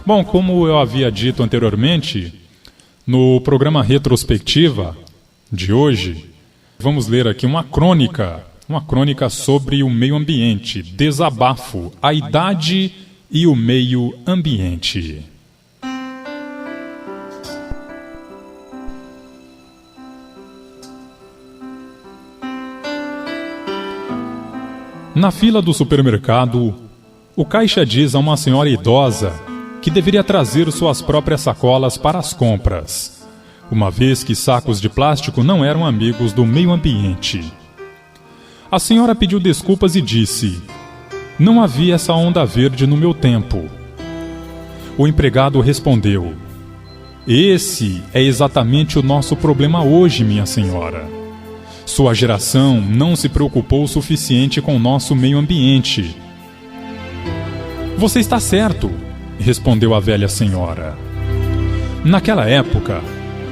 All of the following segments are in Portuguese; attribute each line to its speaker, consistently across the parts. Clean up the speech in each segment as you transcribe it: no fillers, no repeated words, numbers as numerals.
Speaker 1: Bom, como eu havia dito anteriormente, no programa Retrospectiva de hoje, vamos ler aqui uma crônica sobre o meio ambiente, Desabafo, a idade e o meio ambiente. Na fila do supermercado, o caixa diz a uma senhora idosa que deveria trazer suas próprias sacolas para as compras, uma vez que sacos de plástico não eram amigos do meio ambiente. A senhora pediu desculpas e disse: "Não havia essa onda verde no meu tempo." O empregado respondeu: "Esse é exatamente o nosso problema hoje, minha senhora. Sua geração não se preocupou o suficiente com o nosso meio ambiente." "Você está certo", respondeu a velha senhora. Naquela época,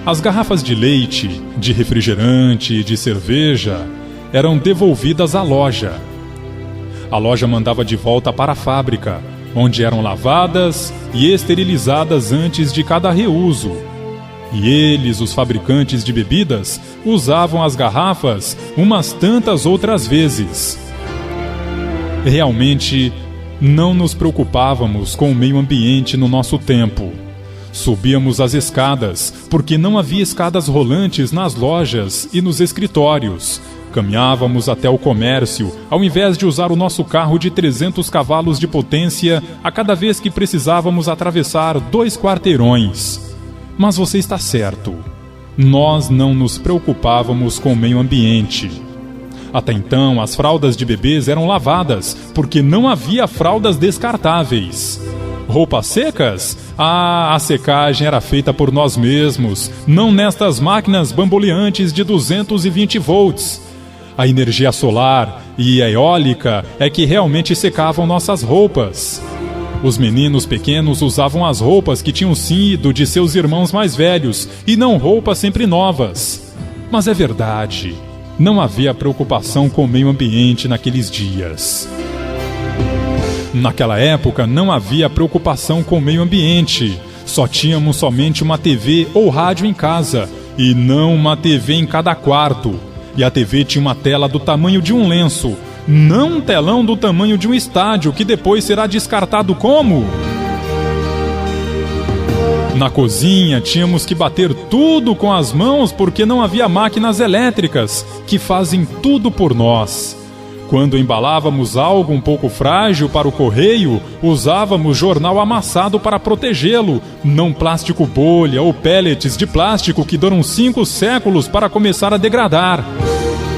Speaker 1: as garrafas de leite, de refrigerante e de cerveja eram devolvidas à loja. A loja mandava de volta para a fábrica, onde eram lavadas e esterilizadas antes de cada reuso. E eles, os fabricantes de bebidas, usavam as garrafas umas tantas outras vezes. Realmente, não nos preocupávamos com o meio ambiente no nosso tempo. Subíamos as escadas, porque não havia escadas rolantes nas lojas e nos escritórios. Caminhávamos até o comércio, ao invés de usar o nosso carro de 300 cavalos de potência a cada vez que precisávamos atravessar 2 quarteirões. Mas você está certo. Nós não nos preocupávamos com o meio ambiente. Até então, as fraldas de bebês eram lavadas, porque não havia fraldas descartáveis. Roupas secas? A secagem era feita por nós mesmos, não nestas máquinas bamboleantes de 220 volts. A energia solar e a eólica é que realmente secavam nossas roupas. Os meninos pequenos usavam as roupas que tinham sido de seus irmãos mais velhos e não roupas sempre novas. Mas é verdade, não havia preocupação com o meio ambiente naqueles dias. Naquela época não havia preocupação com o meio ambiente. Só tínhamos somente uma TV ou rádio em casa, e não uma TV em cada quarto. E a TV tinha uma tela do tamanho de um lenço, não um telão do tamanho de um estádio, que depois será descartado como? Na cozinha tínhamos que bater tudo com as mãos porque não havia máquinas elétricas que fazem tudo por nós. Quando embalávamos algo um pouco frágil para o correio, usávamos jornal amassado para protegê-lo, não plástico bolha ou pellets de plástico que duram 5 séculos para começar a degradar.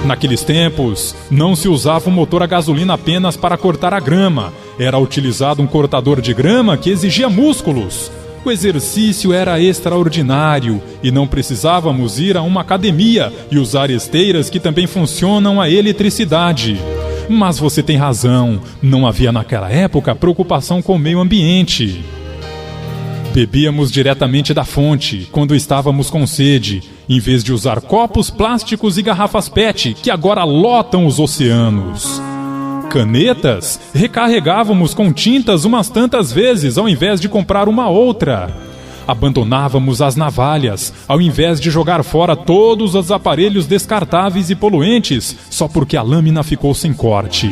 Speaker 1: Naqueles tempos, não se usava um motor a gasolina apenas para cortar a grama. Era utilizado um cortador de grama que exigia músculos. O exercício era extraordinário e não precisávamos ir a uma academia e usar esteiras que também funcionam a eletricidade. Mas você tem razão, não havia naquela época preocupação com o meio ambiente. Bebíamos diretamente da fonte, quando estávamos com sede, em vez de usar copos plásticos e garrafas PET, que agora lotam os oceanos. Canetas? Recarregávamos com tintas umas tantas vezes, ao invés de comprar uma outra. Abandonávamos as navalhas, ao invés de jogar fora todos os aparelhos descartáveis e poluentes, só porque a lâmina ficou sem corte.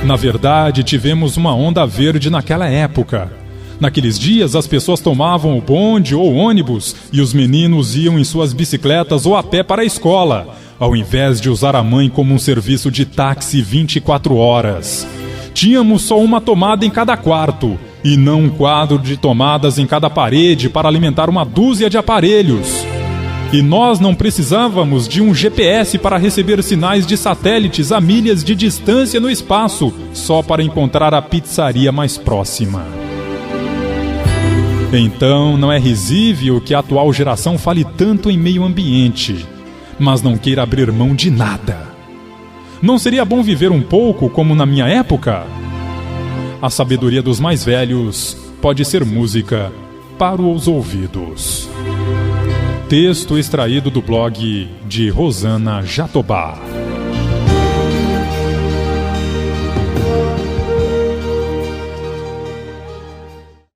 Speaker 1: Na verdade, tivemos uma onda verde naquela época. Naqueles dias, as pessoas tomavam o bonde ou ônibus e os meninos iam em suas bicicletas ou a pé para a escola, ao invés de usar a mãe como um serviço de táxi 24 horas. Tínhamos só uma tomada em cada quarto e não um quadro de tomadas em cada parede para alimentar uma dúzia de aparelhos. E nós não precisávamos de um GPS para receber sinais de satélites a milhas de distância no espaço, só para encontrar a pizzaria mais próxima. Então, não é risível que a atual geração fale tanto em meio ambiente, mas não queira abrir mão de nada. Não seria bom viver um pouco como na minha época? A sabedoria dos mais velhos pode ser música para os ouvidos. Texto extraído do blog de Rosana Jatobá.